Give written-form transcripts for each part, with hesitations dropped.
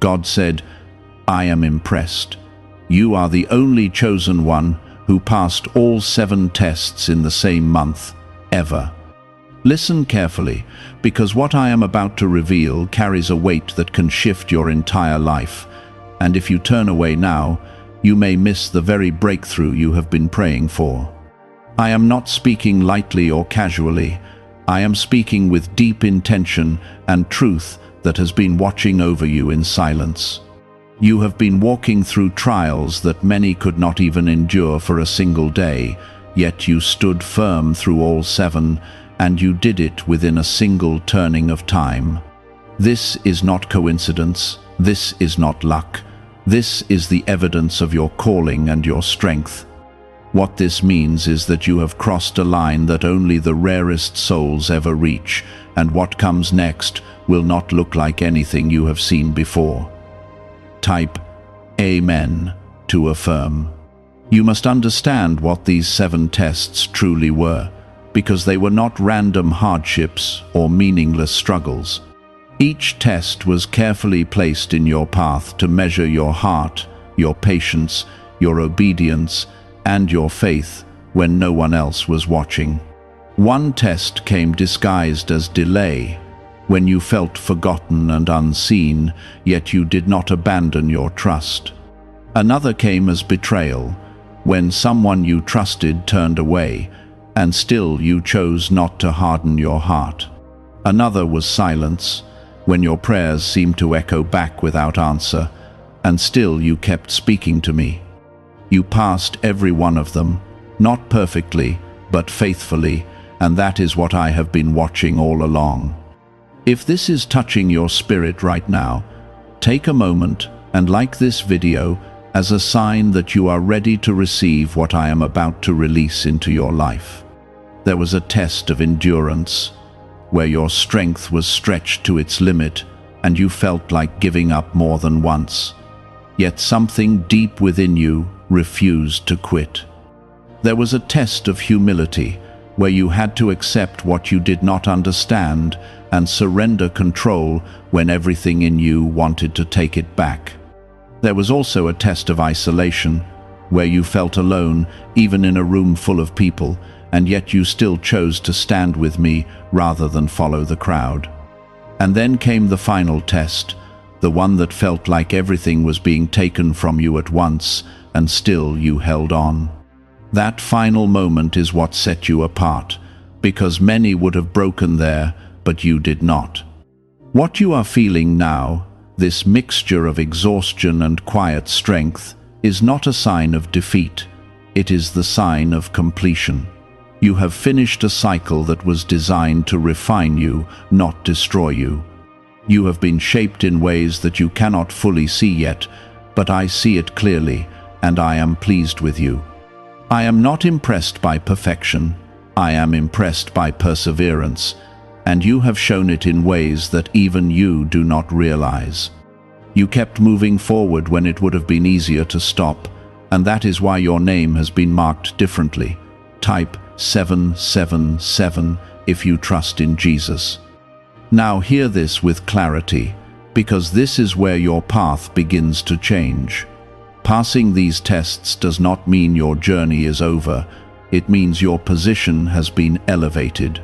God said, "I am impressed. You are the only chosen one who passed all 7 tests in the same month, ever." Listen carefully, because what I am about to reveal carries a weight that can shift your entire life. And if you turn away now, you may miss the very breakthrough you have been praying for. I am not speaking lightly or casually. I am speaking with deep intention and truth that has been watching over you in silence. You have been walking through trials that many could not even endure for a single day, yet you stood firm through all 7, and you did it within a single turning of time. This is not coincidence. This is not luck. This is the evidence of your calling and your strength. What this means is that you have crossed a line that only the rarest souls ever reach, and what comes next will not look like anything you have seen before. Type Amen to affirm. You must understand what these 7 tests truly were, because they were not random hardships or meaningless struggles. Each test was carefully placed in your path to measure your heart, your patience, your obedience, and your faith when no one else was watching. One test came disguised as delay, when you felt forgotten and unseen, yet you did not abandon your trust. Another came as betrayal, when someone you trusted turned away, and still you chose not to harden your heart. Another was silence, when your prayers seemed to echo back without answer, and still you kept speaking to me. You passed every one of them, not perfectly, but faithfully, and that is what I have been watching all along. If this is touching your spirit right now, take a moment and like this video as a sign that you are ready to receive what I am about to release into your life. There was a test of endurance, where your strength was stretched to its limit and you felt like giving up more than once. Yet something deep within you refused to quit. There was a test of humility, where you had to accept what you did not understand and surrender control when everything in you wanted to take it back. There was also a test of isolation, where you felt alone even in a room full of people, and yet you still chose to stand with me rather than follow the crowd. And then came the final test, the one that felt like everything was being taken from you at once, and still you held on. That final moment is what set you apart, because many would have broken there, but you did not. What you are feeling now, this mixture of exhaustion and quiet strength, is not a sign of defeat. It is the sign of completion. You have finished a cycle that was designed to refine you, not destroy you. You have been shaped in ways that you cannot fully see yet, but I see it clearly, and I am pleased with you. I am not impressed by perfection. I am impressed by perseverance, and you have shown it in ways that even you do not realize. You kept moving forward when it would have been easier to stop, and that is why your name has been marked differently. Type 777 if you trust in Jesus. Now hear this with clarity, because this is where your path begins to change. Passing these tests does not mean your journey is over. It means your position has been elevated.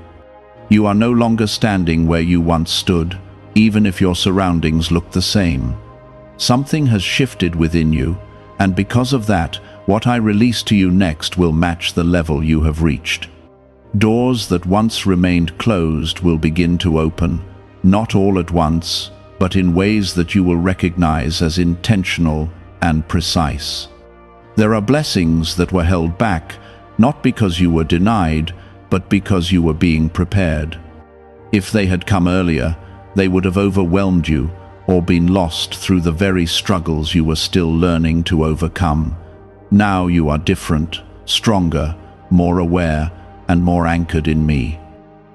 You are no longer standing where you once stood, even if your surroundings look the same. Something has shifted within you, and because of that, what I release to you next will match the level you have reached. Doors that once remained closed will begin to open, not all at once, but in ways that you will recognize as intentional and precise. There are blessings that were held back, not because you were denied, but because you were being prepared. If they had come earlier, they would have overwhelmed you or been lost through the very struggles you were still learning to overcome. Now you are different, stronger, more aware, and more anchored in me.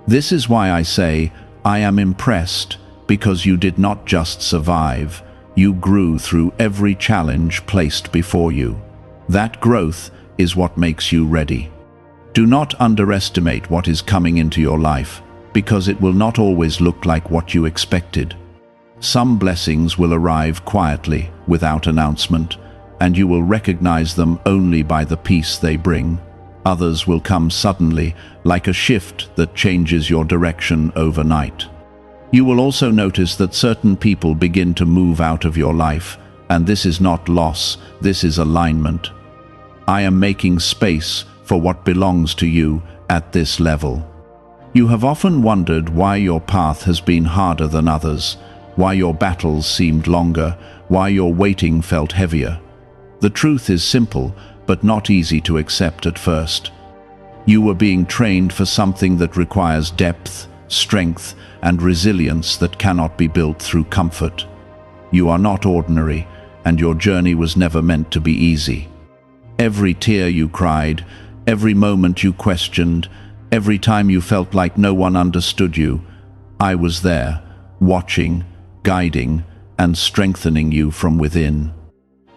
This is why I say, I am impressed, because you did not just survive, you grew through every challenge placed before you. That growth is what makes you ready. Do not underestimate what is coming into your life, because it will not always look like what you expected. Some blessings will arrive quietly, without announcement, and you will recognize them only by the peace they bring. Others will come suddenly, like a shift that changes your direction overnight. You will also notice that certain people begin to move out of your life, and this is not loss, this is alignment. I am making space for what belongs to you at this level. You have often wondered why your path has been harder than others, why your battles seemed longer, why your waiting felt heavier. The truth is simple, but not easy to accept at first. You were being trained for something that requires depth, strength, and resilience that cannot be built through comfort. You are not ordinary, and your journey was never meant to be easy. Every tear you cried, every moment you questioned, every time you felt like no one understood you, I was there, watching, guiding, and strengthening you from within.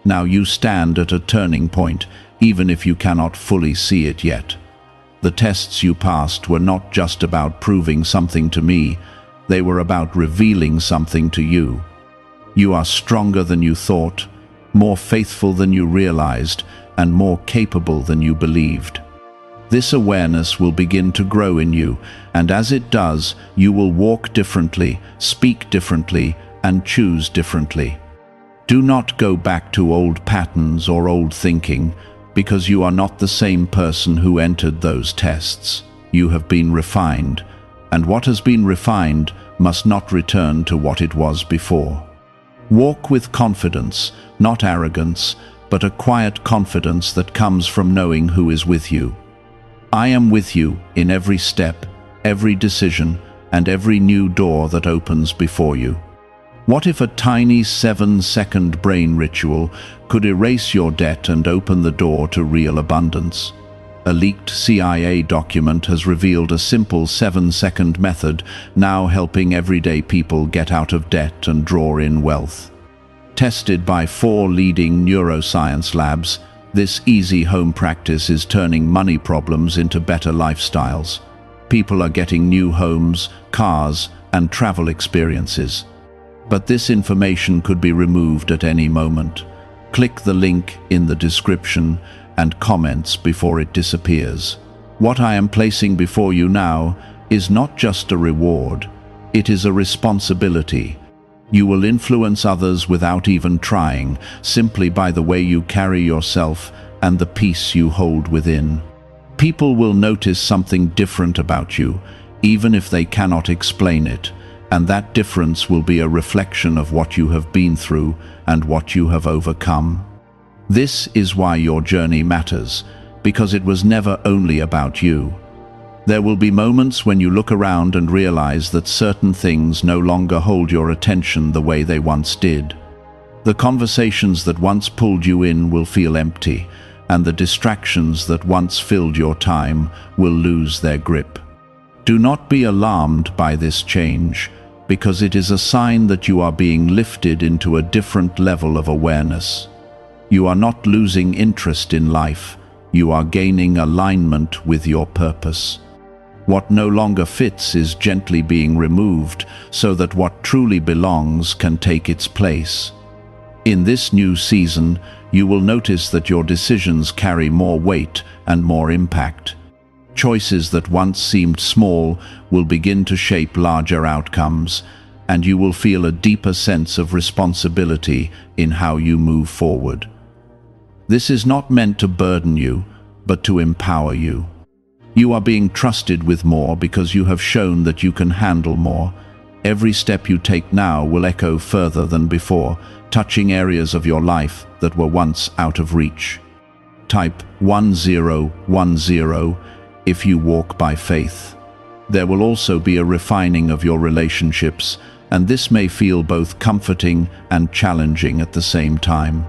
Now you stand at a turning point, even if you cannot fully see it yet. The tests you passed were not just about proving something to me, they were about revealing something to you. You are stronger than you thought, more faithful than you realized, and more capable than you believed. This awareness will begin to grow in you, and as it does, you will walk differently, speak differently, and choose differently. Do not go back to old patterns or old thinking, because you are not the same person who entered those tests. You have been refined, and what has been refined must not return to what it was before. Walk with confidence, not arrogance, but a quiet confidence that comes from knowing who is with you. I am with you in every step, every decision, and every new door that opens before you. What if a tiny 7-second brain ritual could erase your debt and open the door to real abundance? A leaked CIA document has revealed a simple 7-second method now helping everyday people get out of debt and draw in wealth. Tested by 4 leading neuroscience labs, this easy home practice is turning money problems into better lifestyles. People are getting new homes, cars, and travel experiences. But this information could be removed at any moment. Click the link in the description and comments before it disappears. What I am placing before you now is not just a reward, it is a responsibility. You will influence others without even trying, simply by the way you carry yourself and the peace you hold within. People will notice something different about you, even if they cannot explain it, and that difference will be a reflection of what you have been through and what you have overcome. This is why your journey matters, because it was never only about you. There will be moments when you look around and realize that certain things no longer hold your attention the way they once did. The conversations that once pulled you in will feel empty, and the distractions that once filled your time will lose their grip. Do not be alarmed by this change, because it is a sign that you are being lifted into a different level of awareness. You are not losing interest in life, you are gaining alignment with your purpose. What no longer fits is gently being removed so that what truly belongs can take its place. In this new season, you will notice that your decisions carry more weight and more impact. Choices that once seemed small will begin to shape larger outcomes, and you will feel a deeper sense of responsibility in how you move forward. This is not meant to burden you, but to empower you. You are being trusted with more because you have shown that you can handle more. Every step you take now will echo further than before, touching areas of your life that were once out of reach. Type 1010 if you walk by faith. There will also be a refining of your relationships, and this may feel both comforting and challenging at the same time.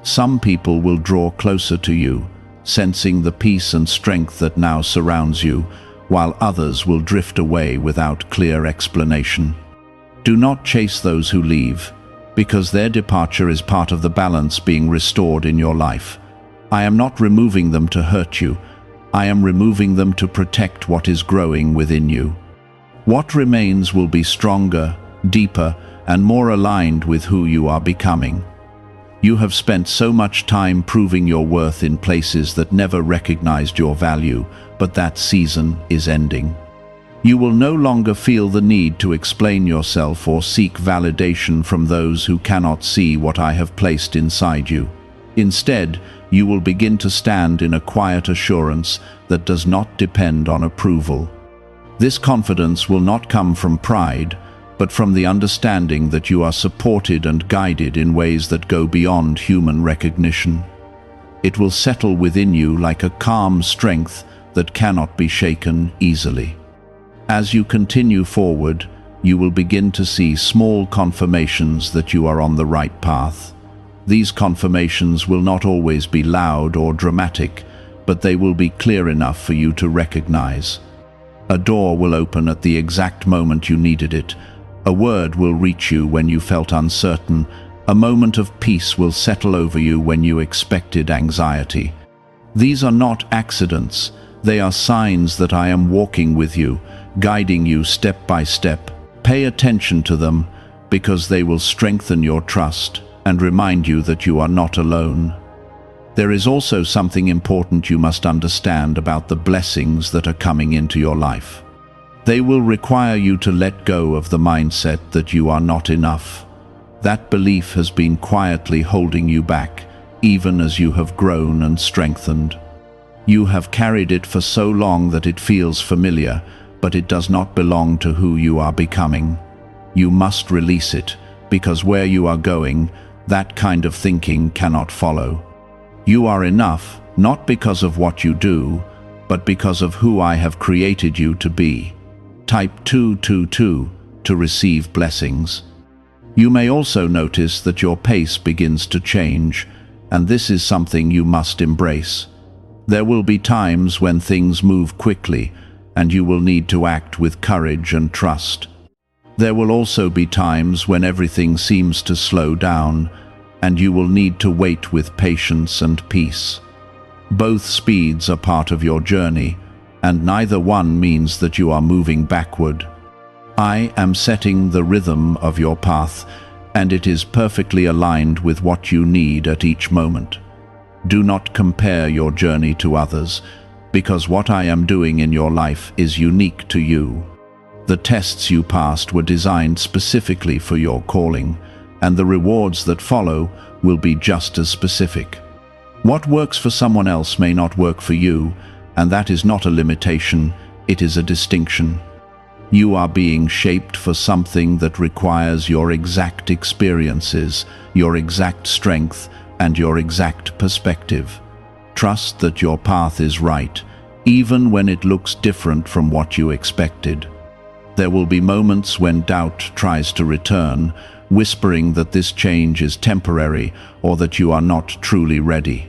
Some people will draw closer to you, sensing the peace and strength that now surrounds you, while others will drift away without clear explanation. Do not chase those who leave, because their departure is part of the balance being restored in your life. I am not removing them to hurt you. I am removing them to protect what is growing within you. What remains will be stronger, deeper, and more aligned with who you are becoming. You have spent so much time proving your worth in places that never recognized your value, but that season is ending. You will no longer feel the need to explain yourself or seek validation from those who cannot see what I have placed inside you. Instead, you will begin to stand in a quiet assurance that does not depend on approval. This confidence will not come from pride, but from the understanding that you are supported and guided in ways that go beyond human recognition. It will settle within you like a calm strength that cannot be shaken easily. As you continue forward, you will begin to see small confirmations that you are on the right path. These confirmations will not always be loud or dramatic, but they will be clear enough for you to recognize. A door will open at the exact moment you needed it. A word will reach you when you felt uncertain. A moment of peace will settle over you when you expected anxiety. These are not accidents. They are signs that I am walking with you, guiding you step by step. Pay attention to them, because they will strengthen your trust and remind you that you are not alone. There is also something important you must understand about the blessings that are coming into your life. They will require you to let go of the mindset that you are not enough. That belief has been quietly holding you back, even as you have grown and strengthened. You have carried it for so long that it feels familiar, but it does not belong to who you are becoming. You must release it, because where you are going, that kind of thinking cannot follow. You are enough, not because of what you do, but because of who I have created you to be. Type 222 to receive blessings. You may also notice that your pace begins to change, and this is something you must embrace. There will be times when things move quickly, and you will need to act with courage and trust. There will also be times when everything seems to slow down, and you will need to wait with patience and peace. Both speeds are part of your journey, and neither one means that you are moving backward. I am setting the rhythm of your path, and it is perfectly aligned with what you need at each moment. Do not compare your journey to others, because what I am doing in your life is unique to you. The tests you passed were designed specifically for your calling, and the rewards that follow will be just as specific. What works for someone else may not work for you, and that is not a limitation, it is a distinction. You are being shaped for something that requires your exact experiences, your exact strength, and your exact perspective. Trust that your path is right, even when it looks different from what you expected. There will be moments when doubt tries to return, whispering that this change is temporary or that you are not truly ready.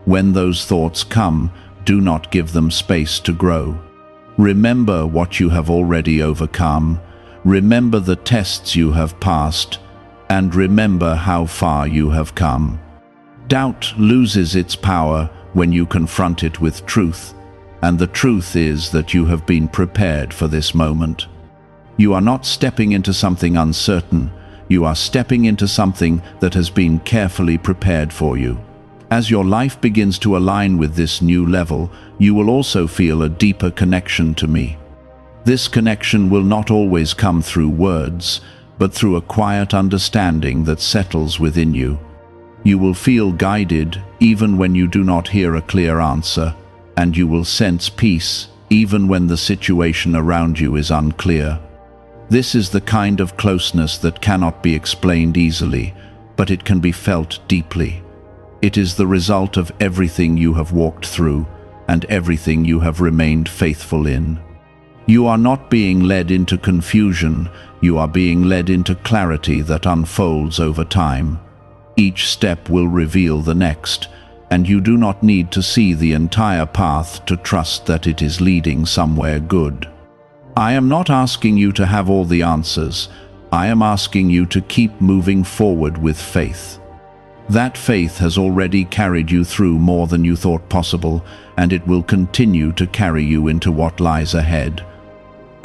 When those thoughts come, do not give them space to grow. Remember what you have already overcome, remember the tests you have passed, and remember how far you have come. Doubt loses its power when you confront it with truth, and the truth is that you have been prepared for this moment. You are not stepping into something uncertain, you are stepping into something that has been carefully prepared for you. As your life begins to align with this new level, you will also feel a deeper connection to me. This connection will not always come through words, but through a quiet understanding that settles within you. You will feel guided even when you do not hear a clear answer, and you will sense peace even when the situation around you is unclear. This is the kind of closeness that cannot be explained easily, but it can be felt deeply. It is the result of everything you have walked through and everything you have remained faithful in. You are not being led into confusion, you are being led into clarity that unfolds over time. Each step will reveal the next, and you do not need to see the entire path to trust that it is leading somewhere good. I am not asking you to have all the answers. I am asking you to keep moving forward with faith. That faith has already carried you through more than you thought possible, and it will continue to carry you into what lies ahead.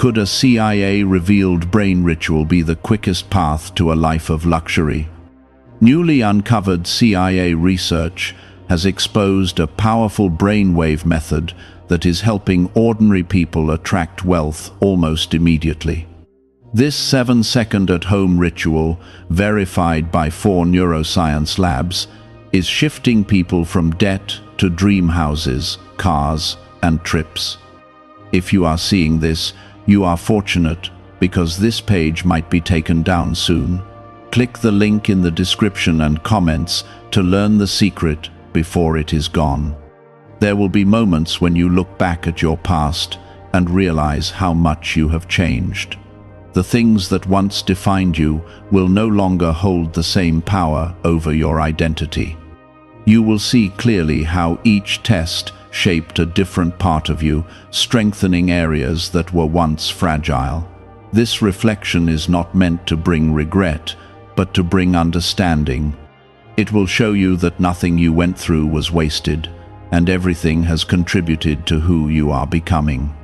Could a CIA-revealed brain ritual be the quickest path to a life of luxury? Newly uncovered CIA research has exposed a powerful brainwave method that is helping ordinary people attract wealth almost immediately. This 7-second at-home ritual, verified by 4 neuroscience labs, is shifting people from debt to dream houses, cars, and trips. If you are seeing this, you are fortunate, because this page might be taken down soon. Click the link in the description and comments to learn the secret before it is gone. There will be moments when you look back at your past and realize how much you have changed. The things that once defined you will no longer hold the same power over your identity. You will see clearly how each test shaped a different part of you, strengthening areas that were once fragile. This reflection is not meant to bring regret, but to bring understanding. It will show you that nothing you went through was wasted, and everything has contributed to who you are becoming.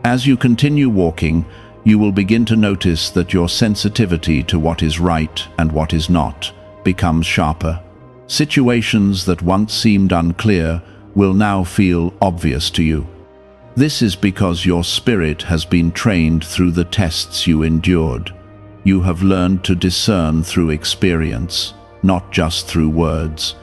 As you continue walking, you will begin to notice that your sensitivity to what is right and what is not becomes sharper. Situations that once seemed unclear will now feel obvious to you. This is because your spirit has been trained through the tests you endured. You have learned to discern through experience, not just through words.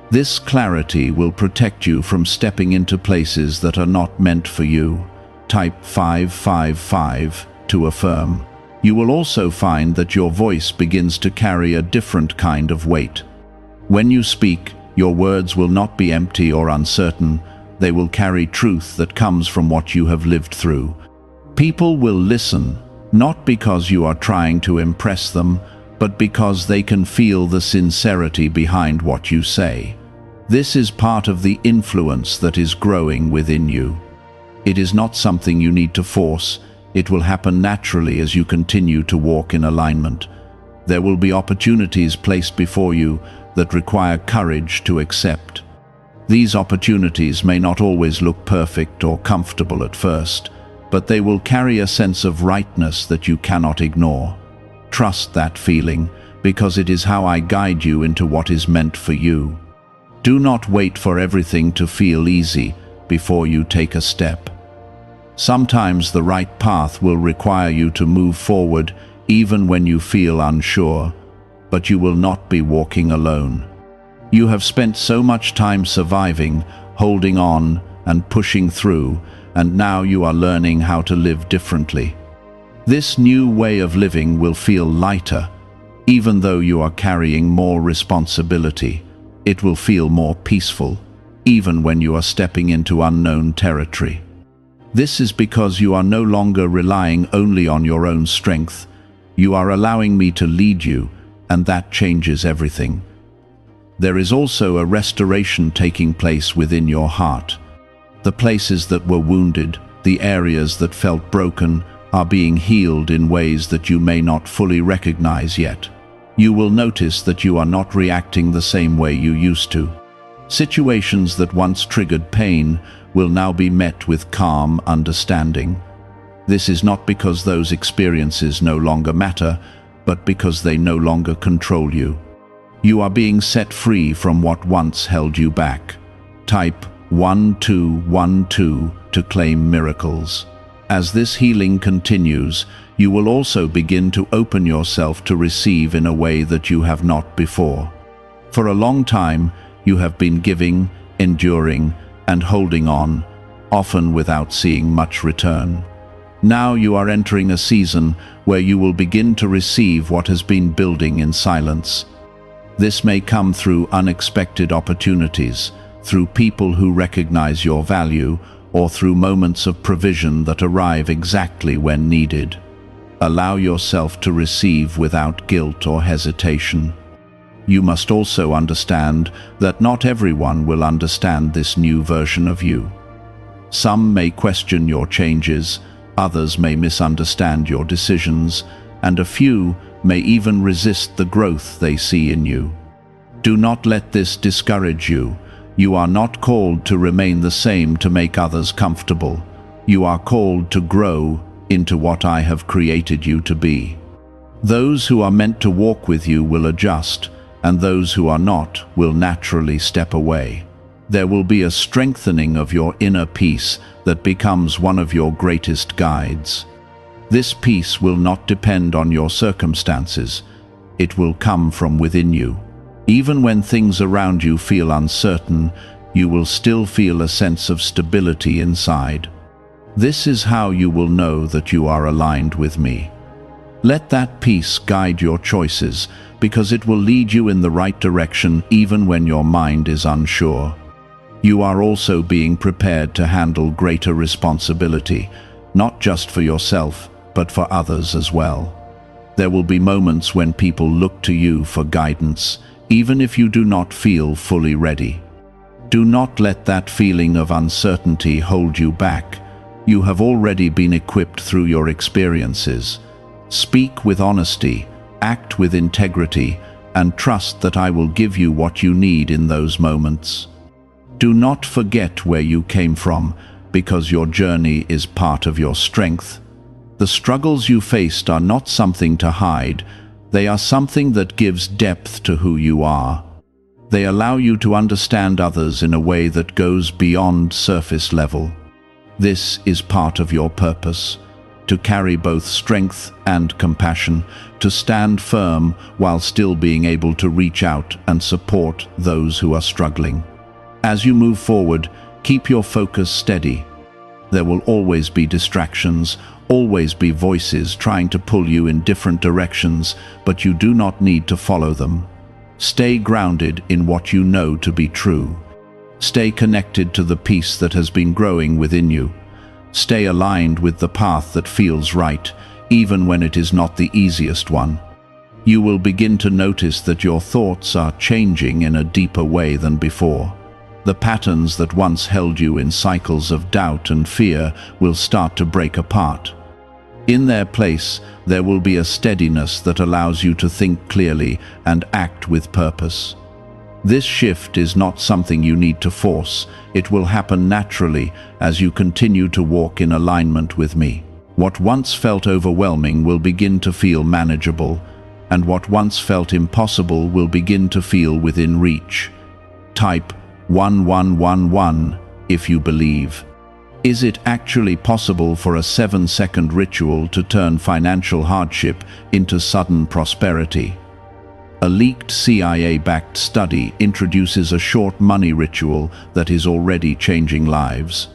This clarity will protect you from stepping into places that are not meant for you. Type 555 to affirm. You will also find that your voice begins to carry a different kind of weight. When you speak, your words will not be empty or uncertain. They will carry truth that comes from what you have lived through. People will listen, not because you are trying to impress them, but because they can feel the sincerity behind what you say. This is part of the influence that is growing within you. It is not something you need to force. It will happen naturally as you continue to walk in alignment. There will be opportunities placed before you that require courage to accept. These opportunities may not always look perfect or comfortable at first, but they will carry a sense of rightness that you cannot ignore. Trust that feeling, because it is how I guide you into what is meant for you. Do not wait for everything to feel easy before you take a step. Sometimes the right path will require you to move forward even when you feel unsure, but you will not be walking alone. You have spent so much time surviving, holding on, and pushing through, and now you are learning how to live differently. This new way of living will feel lighter, even though you are carrying more responsibility. It will feel more peaceful, even when you are stepping into unknown territory. This is because you are no longer relying only on your own strength. You are allowing me to lead you, and that changes everything. There is also a restoration taking place within your heart. The places that were wounded, the areas that felt broken, are being healed in ways that you may not fully recognize yet. You will notice that you are not reacting the same way you used to. Situations that once triggered pain will now be met with calm understanding. This is not because those experiences no longer matter, but because they no longer control you. You are being set free from what once held you back. Type 1212 to claim miracles. As this healing continues, you will also begin to open yourself to receive in a way that you have not before. For a long time, you have been giving, enduring, and holding on, often without seeing much return. Now you are entering a season where you will begin to receive what has been building in silence. This may come through unexpected opportunities, through people who recognize your value, or through moments of provision that arrive exactly when needed. Allow yourself to receive without guilt or hesitation. You must also understand that not everyone will understand this new version of you. Some may question your changes, others may misunderstand your decisions, and a few may even resist the growth they see in you. Do not let this discourage you. You are not called to remain the same to make others comfortable. You are called to grow, into what I have created you to be. Those who are meant to walk with you will adjust, and those who are not will naturally step away. There will be a strengthening of your inner peace that becomes one of your greatest guides. This peace will not depend on your circumstances. It will come from within you. Even when things around you feel uncertain, you will still feel a sense of stability inside. This is how you will know that you are aligned with me. Let that peace guide your choices, because it will lead you in the right direction even when your mind is unsure. You are also being prepared to handle greater responsibility, not just for yourself, but for others as well. There will be moments when people look to you for guidance, even if you do not feel fully ready. Do not let that feeling of uncertainty hold you back. You have already been equipped through your experiences. Speak with honesty, act with integrity, and trust that I will give you what you need in those moments. Do not forget where you came from, because your journey is part of your strength. The struggles you faced are not something to hide. They are something that gives depth to who you are. They allow you to understand others in a way that goes beyond surface level. This is part of your purpose, to carry both strength and compassion, to stand firm while still being able to reach out and support those who are struggling. As you move forward, keep your focus steady. There will always be distractions, always be voices trying to pull you in different directions, but you do not need to follow them. Stay grounded in what you know to be true. Stay connected to the peace that has been growing within you. Stay aligned with the path that feels right, even when it is not the easiest one. You will begin to notice that your thoughts are changing in a deeper way than before. The patterns that once held you in cycles of doubt and fear will start to break apart. In their place, there will be a steadiness that allows you to think clearly and act with purpose. This shift is not something you need to force. It will happen naturally as you continue to walk in alignment with me. What once felt overwhelming will begin to feel manageable, and what once felt impossible will begin to feel within reach. Type 1111 if you believe. Is it actually possible for a 7-second ritual to turn financial hardship into sudden prosperity? A leaked CIA-backed study introduces a short money ritual that is already changing lives.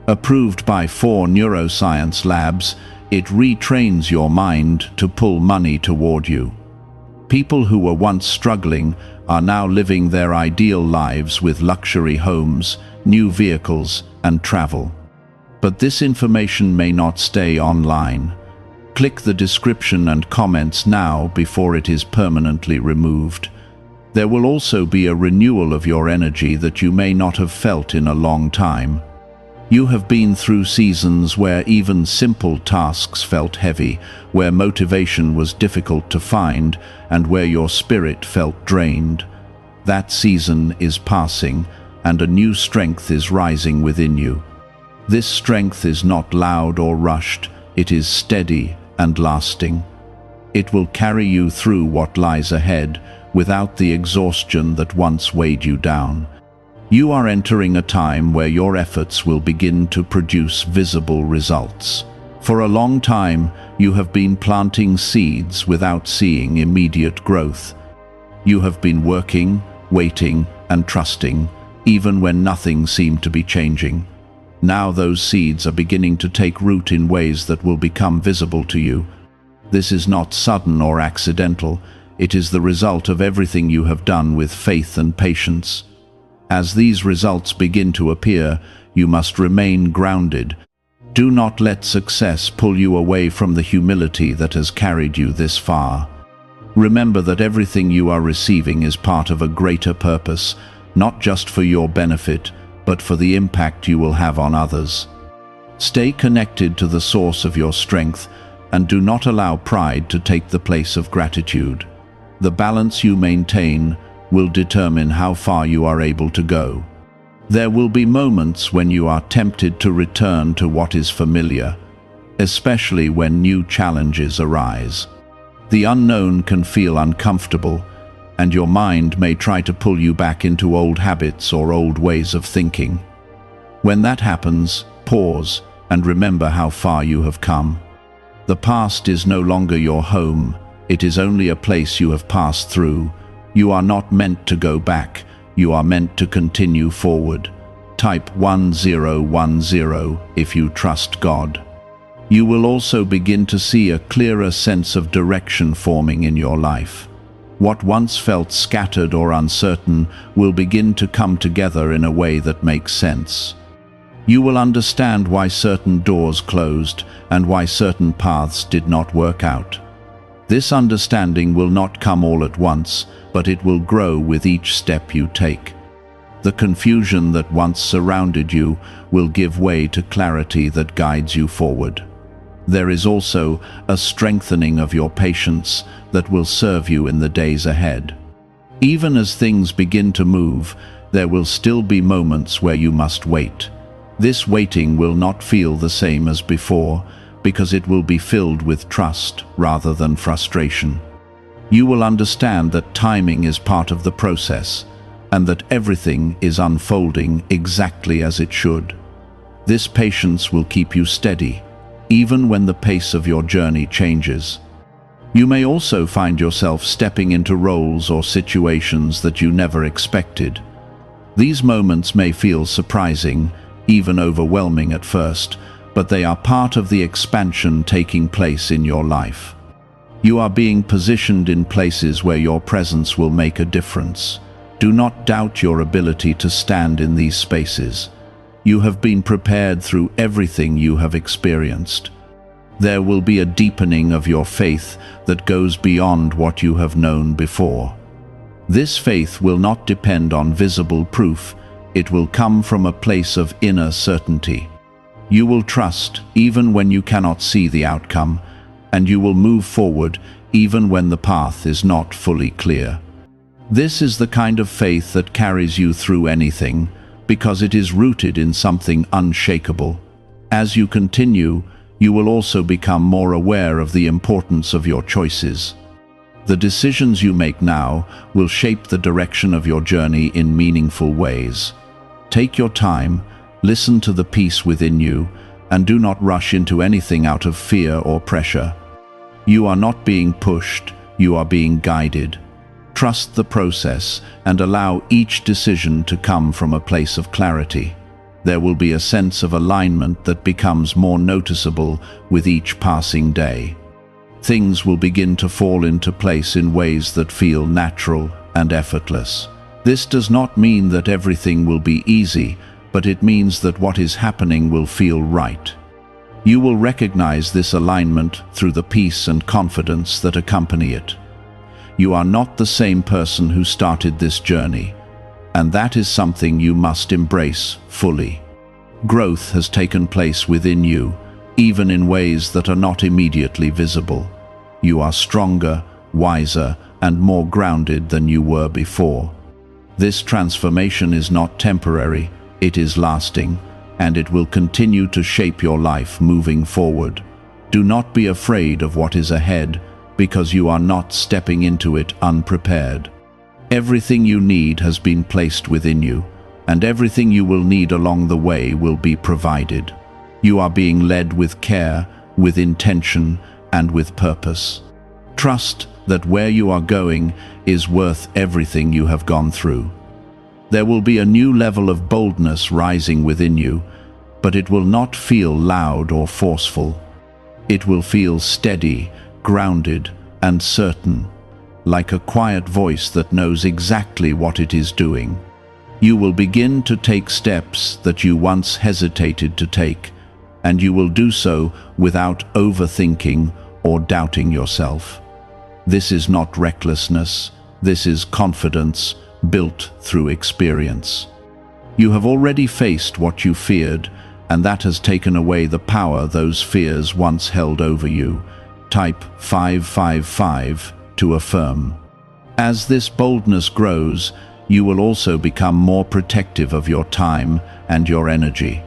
Approved by 4 neuroscience labs, it retrains your mind to pull money toward you. People who were once struggling are now living their ideal lives with luxury homes, new vehicles, and travel. But this information may not stay online. Click the description and comments now before it is permanently removed. There will also be a renewal of your energy that you may not have felt in a long time. You have been through seasons where even simple tasks felt heavy, where motivation was difficult to find, and where your spirit felt drained. That season is passing, and a new strength is rising within you. This strength is not loud or rushed, it is steady and lasting. It will carry you through what lies ahead without the exhaustion that once weighed you down. You are entering a time where your efforts will begin to produce visible results. For a long time, you have been planting seeds without seeing immediate growth. You have been working, waiting, and trusting, even when nothing seemed to be changing. Now those seeds are beginning to take root in ways that will become visible to you. This is not sudden or accidental. It is the result of everything you have done with faith and patience. As these results begin to appear, you must remain grounded. Do not let success pull you away from the humility that has carried you this far. Remember that everything you are receiving is part of a greater purpose, not just for your benefit, but for the impact you will have on others. Stay connected to the source of your strength, and do not allow pride to take the place of gratitude. The balance you maintain will determine how far you are able to go. There will be moments when you are tempted to return to what is familiar, especially when new challenges arise. The unknown can feel uncomfortable, and your mind may try to pull you back into old habits or old ways of thinking. When that happens, pause and remember how far you have come. The past is no longer your home, it is only a place you have passed through. You are not meant to go back, you are meant to continue forward. Type 1010 if you trust God. You will also begin to see a clearer sense of direction forming in your life. What once felt scattered or uncertain will begin to come together in a way that makes sense. You will understand why certain doors closed and why certain paths did not work out. This understanding will not come all at once, but it will grow with each step you take. The confusion that once surrounded you will give way to clarity that guides you forward. There is also a strengthening of your patience that will serve you in the days ahead. Even as things begin to move, there will still be moments where you must wait. This waiting will not feel the same as before, because it will be filled with trust rather than frustration. You will understand that timing is part of the process, and that everything is unfolding exactly as it should. This patience will keep you steady, even when the pace of your journey changes. You may also find yourself stepping into roles or situations that you never expected. These moments may feel surprising, even overwhelming at first, but they are part of the expansion taking place in your life. You are being positioned in places where your presence will make a difference. Do not doubt your ability to stand in these spaces. You have been prepared through everything you have experienced. There will be a deepening of your faith that goes beyond what you have known before. This faith will not depend on visible proof, it will come from a place of inner certainty. You will trust even when you cannot see the outcome, and you will move forward even when the path is not fully clear. This is the kind of faith that carries you through anything, because it is rooted in something unshakable. As you continue, you will also become more aware of the importance of your choices. The decisions you make now will shape the direction of your journey in meaningful ways. Take your time, listen to the peace within you, and do not rush into anything out of fear or pressure. You are not being pushed, you are being guided. Trust the process and allow each decision to come from a place of clarity. There will be a sense of alignment that becomes more noticeable with each passing day. Things will begin to fall into place in ways that feel natural and effortless. This does not mean that everything will be easy, but it means that what is happening will feel right. You will recognize this alignment through the peace and confidence that accompany it. You are not the same person who started this journey, and that is something you must embrace fully. Growth has taken place within you, even in ways that are not immediately visible. You are stronger, wiser, and more grounded than you were before. This transformation is not temporary, it is lasting, and it will continue to shape your life moving forward. Do not be afraid of what is ahead, because you are not stepping into it unprepared. Everything you need has been placed within you, and everything you will need along the way will be provided. You are being led with care, with intention, and with purpose. Trust that where you are going is worth everything you have gone through. There will be a new level of boldness rising within you, but it will not feel loud or forceful. It will feel steady, grounded, and certain, like a quiet voice that knows exactly what it is doing. You will begin to take steps that you once hesitated to take, and you will do so without overthinking or doubting yourself. This is not recklessness, this is confidence built through experience. You have already faced what you feared, and that has taken away the power those fears once held over you. Type 555 to affirm. As this boldness grows, you will also become more protective of your time and your energy.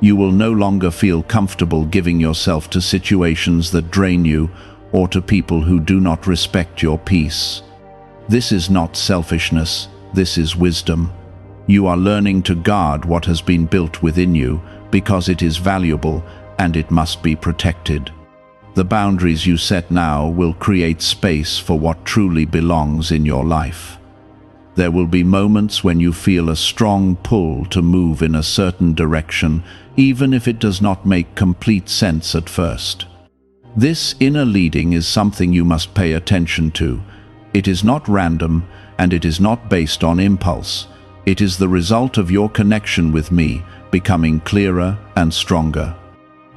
You will no longer feel comfortable giving yourself to situations that drain you or to people who do not respect your peace. This is not selfishness, this is wisdom. You are learning to guard what has been built within you because it is valuable and it must be protected. The boundaries you set now will create space for what truly belongs in your life. There will be moments when you feel a strong pull to move in a certain direction, even if it does not make complete sense at first. This inner leading is something you must pay attention to. It is not random, and it is not based on impulse. It is the result of your connection with me becoming clearer and stronger.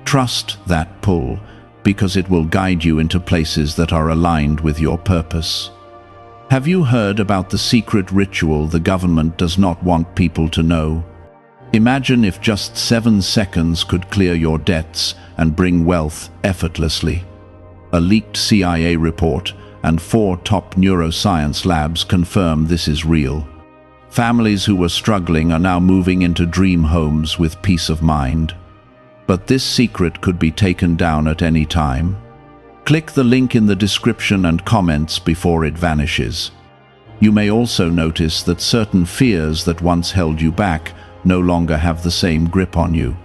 Trust that pull, because it will guide you into places that are aligned with your purpose. Have you heard about the secret ritual the government does not want people to know? Imagine if just 7 seconds could clear your debts and bring wealth effortlessly. A leaked CIA report and 4 top neuroscience labs confirm this is real. Families who were struggling are now moving into dream homes with peace of mind. But this secret could be taken down at any time. Click the link in the description and comments before it vanishes. You may also notice that certain fears that once held you back no longer have the same grip on you.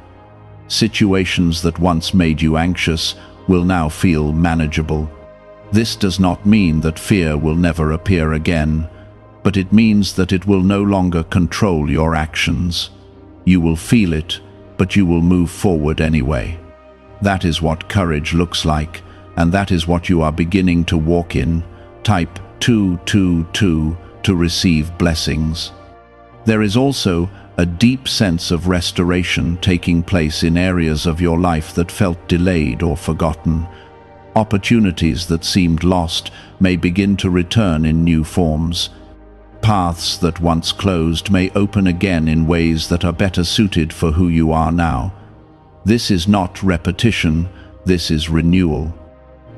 Situations that once made you anxious will now feel manageable. This does not mean that fear will never appear again, but it means that it will no longer control your actions. You will feel it, but you will move forward anyway. That is what courage looks like, and that is what you are beginning to walk in. Type 222 to receive blessings. There is also a deep sense of restoration taking place in areas of your life that felt delayed or forgotten. Opportunities that seemed lost may begin to return in new forms. Paths that once closed may open again in ways that are better suited for who you are now. This is not repetition, this is renewal.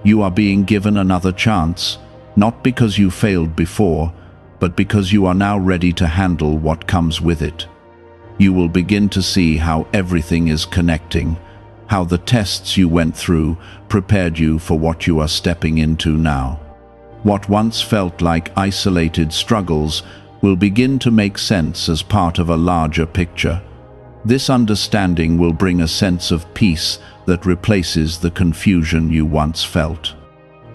You are being given another chance, not because you failed before, but because you are now ready to handle what comes with it. You will begin to see how everything is connecting, how the tests you went through prepared you for what you are stepping into now. What once felt like isolated struggles will begin to make sense as part of a larger picture. This understanding will bring a sense of peace that replaces the confusion you once felt.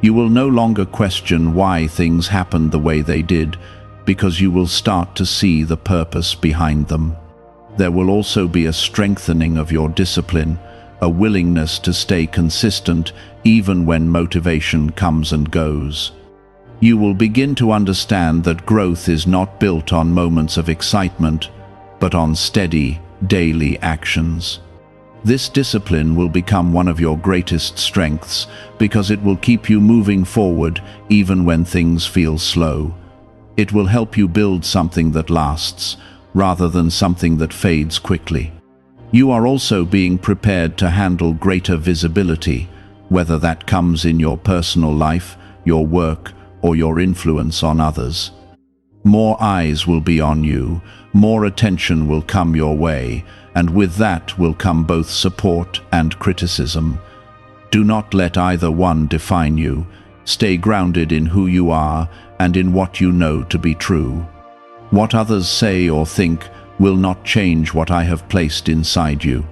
You will no longer question why things happened the way they did, because you will start to see the purpose behind them. There will also be a strengthening of your discipline, a willingness to stay consistent even when motivation comes and goes. You will begin to understand that growth is not built on moments of excitement, but on steady, daily actions. This discipline will become one of your greatest strengths because it will keep you moving forward even when things feel slow. It will help you build something that lasts, rather than something that fades quickly. You are also being prepared to handle greater visibility, whether that comes in your personal life, your work, or your influence on others. More eyes will be on you, more attention will come your way, and with that will come both support and criticism. Do not let either one define you. Stay grounded in who you are and in what you know to be true. What others say or think will not change what I have placed inside you.